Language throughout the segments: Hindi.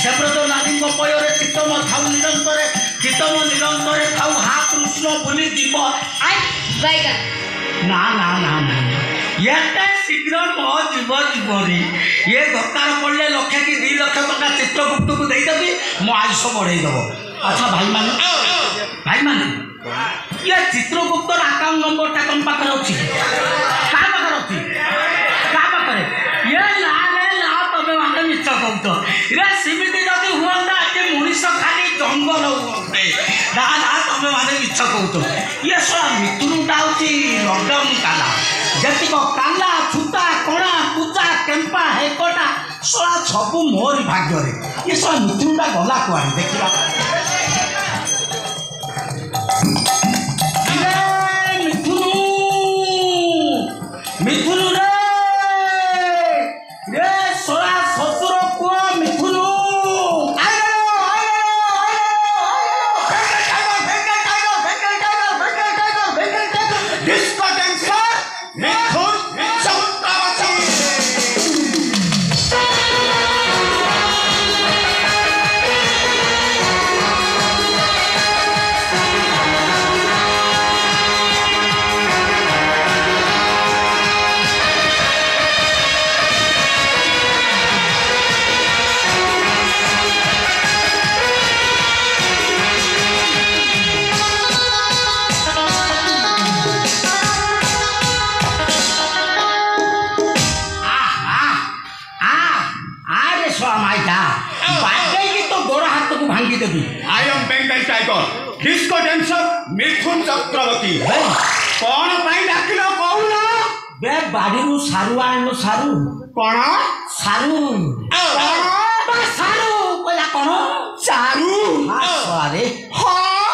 सेब्रत नानी पयर चितम थाऊ निरंतर चितम निरंतर थाऊ हा कृष्ण बोली जीव आई बैगा ना ना ना ना एते शीघ्र मो जीव जीवनी ये दरकार पड़े लक्ष कि 2 लाख टका चित्रगुप्त को देदेवी मो आयुष बढ़े देव अच्छा भाई माने ये चित्रगुप्त अकाउंट नंबर टा तुम पाखे अच्छी क्या पाखे ये ना ना तबे मैंने मिछ कौत रे सिमिति जदि हुआ मनीष खाली जंगल हुए ना ना तबे मैंने मिछ कौत ये सला मिथुनटा हूँ लकडाउन काला जतिक काला छुटा कणा पूजा केम्पा हेकटा सला सब मोर भाग्य ये सला मिथुनटा गला कुआड़े देखा मिथुन रे रे सोला ससुर पुआ Mithun I am Bengal tiger disco dancer Mithun Chakraborty कौन पाई डाकिलो कहूना बे बाड़ीरू सारू आनु सारू कौन सारू बा सारू कोला कोन चारू अरे हाँ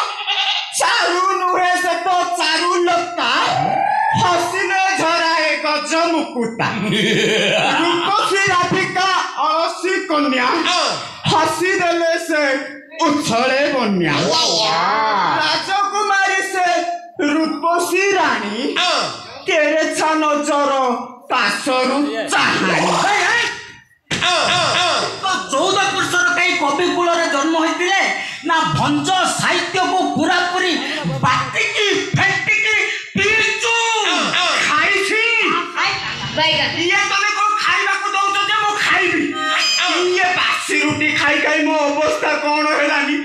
चारू नुहे से तो चारू लगता हसीने झराए गज मुकुटा रूपसी राधिका अलसी कन्या हसी देले से उछले बन्या राजकुमारी से रूपसी रानी तेरे नजर पासरु चाहानी 14 पुरुषर कई कवि कूल जन्म होते ना भंज साहित्य को पूरा पूरी बाटिकी फेटिकी पीचु खाइसी बैगा ये तने को खाइबा को दउछ जे मो खाइबी ये बासी रोटी खाई खाई मो अवस्था कोन हेलानी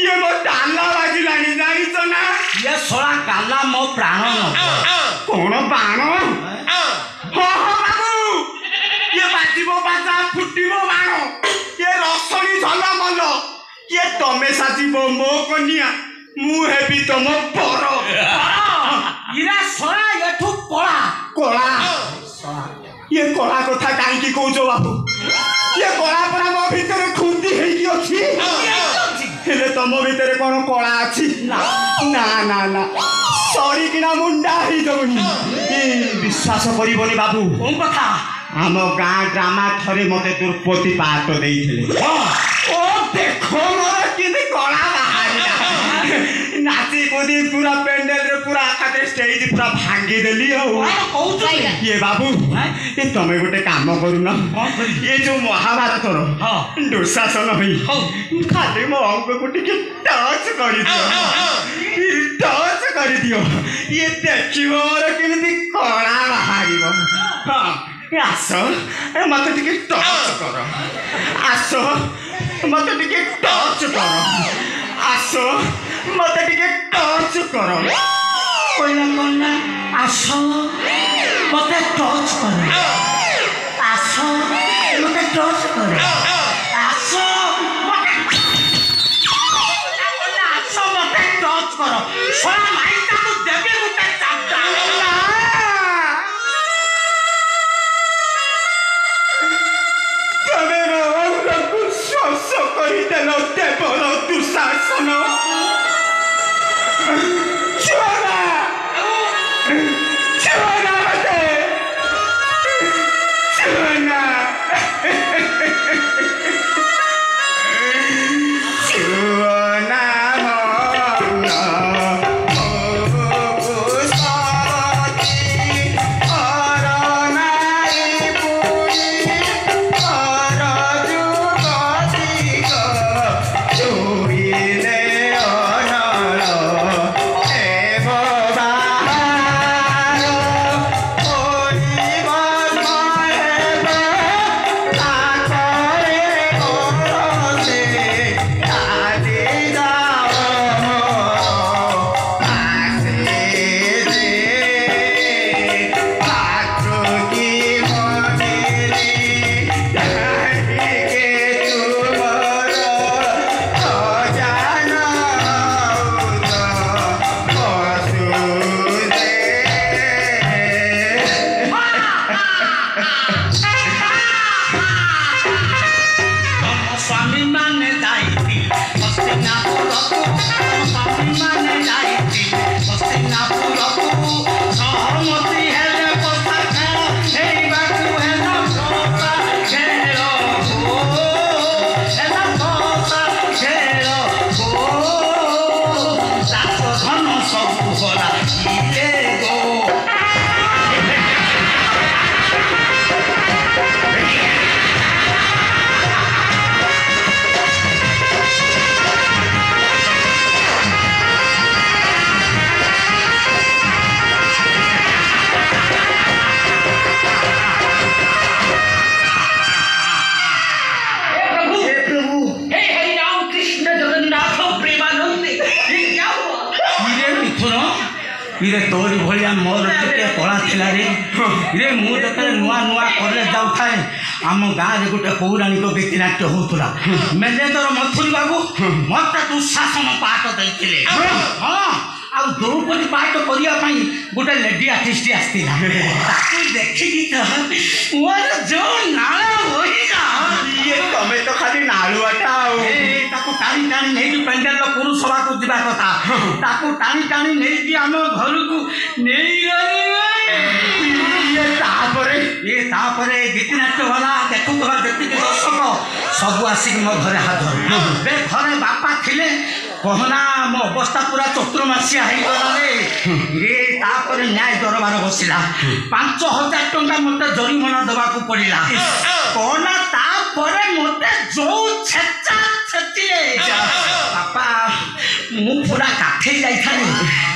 ये मो डाला बाजिलानी जानी तो ना ये सोला काला मो प्राण न कोन बाण हो बाबू ये बाजीबो बाजा फुटिबो बाण ये रसणी झला मल ये तमे साजीबो मो कन्या मु हेबी तम पर इरा सोला एठू पळा कोला ये कोला कथा काई की कहउछो बाबू ये कोला परा मो भीतर खुंदी हेकी अछि हेले तम भीतर कोन कोला अछि ना ना ना ना सॉरी किना मुंडा ही दउनी ए विश्वास करिवनी बाबू कोन कथा आम गाँ ड्रामा थरे मते दुर्पति पाठ देइथिले ओ देखो मोर किने कोला बाहारिला नाची कोदी पूरा पेंडल रे पूरा खाते स्टेज पूरा भांगी देली हो ये बाबू ये तमे गोटे काम करूना ये जो महाभारत रो दुशासन होई खाली मो अंग को टिके टच करि दियो ये देखिबो मोर किने कोला बाहारिबो हां आसो मत टिके टच कर आसो मत टिके टच कर आसो मत टिके टच कर कोइला कोना आसो मते टच कर आसो मते टच कर आसो मते टच कर सोला माइटा को देबे गुटे चापटा तमे रोग को शोष करि देलो देवर दुशासन छोरा मते छोरा छोरा ଆଜ୍ଞା ମୋର ଟିକେ କଳା ଥିଲା ରେ ମୁଁ ଯେତେବେଳେ ନୂଆ ନୂଆ କଲେଜ ଯାଉଥାଏ ଆମ ଗାଁରେ ଗୋଟେ ପୌରାଣିକ ଗୀତିନାଟ୍ୟ ହେଉଥିଲା ମ୍ୟାନେଜର ମଥୁରୀ ବାବୁ ମୋତେ ଦୁଃଶାସନ ପାଠ ଦେଇଥିଲେ ହଁ ଆଉ ଦ୍ରୌପଦୀ ପାଠ କରିବା ପାଇଁ ଗୋଟେ ଲେଡି ଆର୍ଟିଷ୍ଟ ଆସିଥିଲା ତାକୁ ଦେଖିକି ତ ମୋର ଯୋଉ ନାଳ ବହିଲା ତମେ ତ ଖାଲି ନାଳୁଆଟା ଆଉ ତାକୁ ଟାଣି ଟାଣି ନେଇକି ପେଣ୍ଡାଲର ପୁରୁଷଭାକୁ ଯିବା କଥା ତାକୁ ଟାଣି ଟାଣି ନେଇକି ଆମ ଘରକୁ ନେଇଗଲି ତାପରେ ଗୀତିନାଟ୍ୟ ହେଲା ଦେଖୁଥିବା ଯେତିକି ଦର୍ଶକ ସବୁ ଆସିକି ମୋ ଘରେ ହାଜର ଘରେ ବାପା ଥିଲେ କହନା ମୋ ଅବସ୍ଥା ପୁରା ଚତୁର୍ମାସିଆ ହେଇଗଲା ରେ ତାପରେ ନ୍ୟାୟ ଦରବାର ବସିଲା 5,000 ଟଙ୍କା ମୋତେ ଜରିମାନା ଦେବାକୁ ପଡ଼ିଲା କହନା ତାପରେ ମୋତେ ଯୋଉ ଛେଚା ଛେଚିଲେ ବାପା ମୁଁ ପୁରା କାଠେଇ ଯାଇଥାନ୍ତି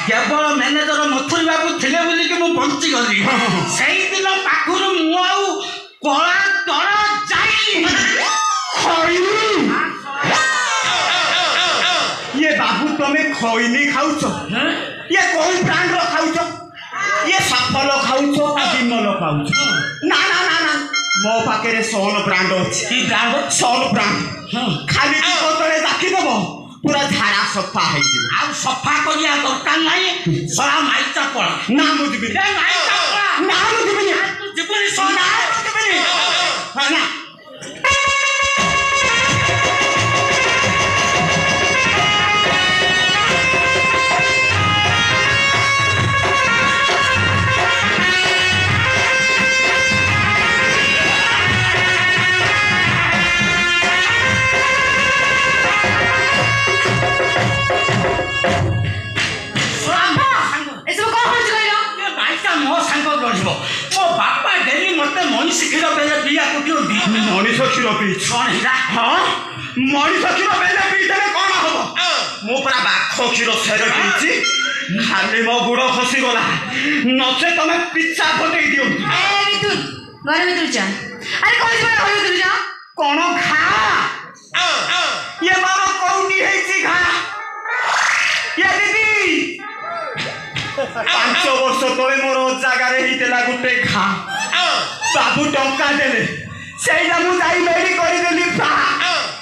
କେବଳ ମ୍ୟାନେଜର ମଥୁରୀ ବାବୁ ଥିଲେ ବୋଲିକି ମୁଁ ବଞ୍ଚିଗଲି ସେଇଦିନ ପାଖରୁ ମୁଁ ଆଉ କଳା ତଳ ଯାଇନି ये बाबू तुम्हें खैनी खाऊच ये कौन ब्रांड रो खाऊच ये सफल खाऊच ना विमल खाऊच ना ना ना ना मो पाखे सोन ब्रांड अच्छी की ब्रांड सोन ब्रांड खाली बोतले जाकी दब पूरा झाड़ा सफा है आ सफा करिया दरकार नहीं सला माइचा पड़ा ना मुझे ए माइचा पड़ा ना मुझे तू जीवनी सोना हां ना मनीष क्षीर बेले पिया कुटी मनीष क्षीर पी हाँ मनीष क्षीर बेले पीते कौन हम मु पूरा बाख क्षीर सेर पीची खाली मो गुड़ खसी गला नचे तमे पिछा फटई दियो घर भीतर जा अरे कौन से घर भीतर जा कौन खा ये बाबा कौनी है सी खा ये दीदी 5 वर्ष तले मोर जगार हेइतेला गुटे खा बाबू टंका देले सेइला मु जाई मेडी करि देली पा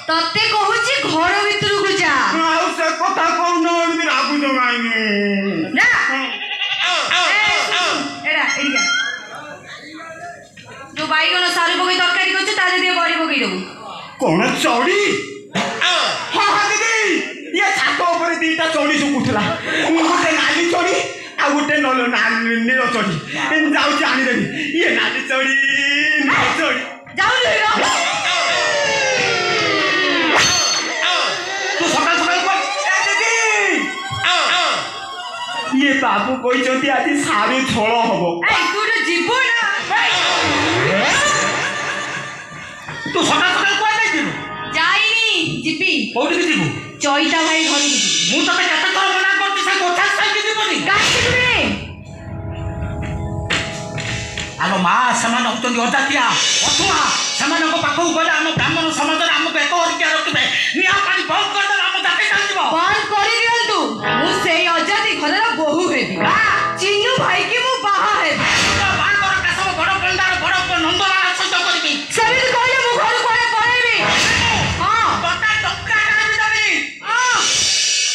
तते कहूची घर भीतर को जा आउ से कथा कोन एमि रागु जगाइनी ना एडा एडिया जो बाईगण सारू पकई तरकारी करछ ताले दे बड़ी पकई देबू कोन चौड़ी हां हां दीदी ये छातो ऊपर दीटा चौड़ी सुकुथला गोटे नाली चौड़ी आ गोटे नलो नील चौड़ी जाऊ आनी देबी ये नाली चौड़ी जाऊ ले तू सकाल सकाल को दीदी ये बाबू कोई चोटी आज सारू छोड़ हबो ए तू तो जीवो ना तू सकाल सकाल को नहीं जीवो जाईनी जीपी कोठी की जीवो चोईता भाई घर की मु तते कते कर मना करती से कोठा साइड जीवोनी काहे तुमे आलो मा समान अत्यंत अजातिया अथवा समान को पाखो गले हम ब्राह्मण समाज रे हमको एक हरिया रखबे निया पानी बहुत कर दे हम जाते चल जीवो बंद करी दियंतु मु सेई अजाति घरर बहु हेबी चिन्नू भाई की मु बाहा हेबी बान कर कसम बड़ पंडार बड़ नंदला सहित करबी सबित कहले मु घर कोने पळेबी हां बता टक्का डाली देबी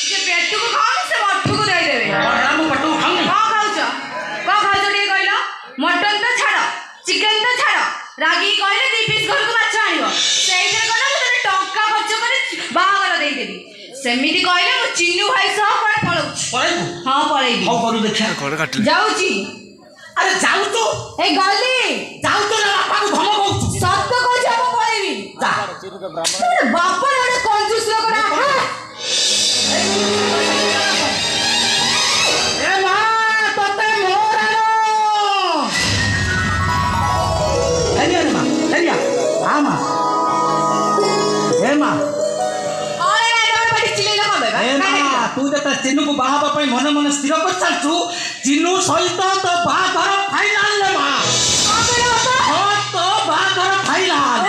जे पेटू को खाओ से मठू को दे देबे राम पटू खाऊ का खाउछ टे कहलो मटन तो छाड़ चिकन तो छाड़ रागी कहले 2 पीस घर को माछ आनिबो सेइथे कहले मु तने टक्का खर्च करे बाहागर देई देबी सेमिति कहले मु चिन्नू भाई सह कोन पळौछ पळेबू हां पळेबी हाउ करू देखिया कोड काट जाउची अरे जाऊ तो ए गली जाऊ तो ना बापा को धमक होऊ सत्य को जाबो पळेबी जा बापा रे कंजूस लोकड़ा ए मां तते मोरानो हेलिया रे मां हेलिया आमा ए मां अरे मैडम बड़ी चिल्ले लगा बे ए मां तू जता चिन्नू को बाहाबा पई मन मन स्थिर कर चालछु चिन्नू सहित तो बाघर फाइनल ले मां अबे बाबा हो तो बाघर फाइनल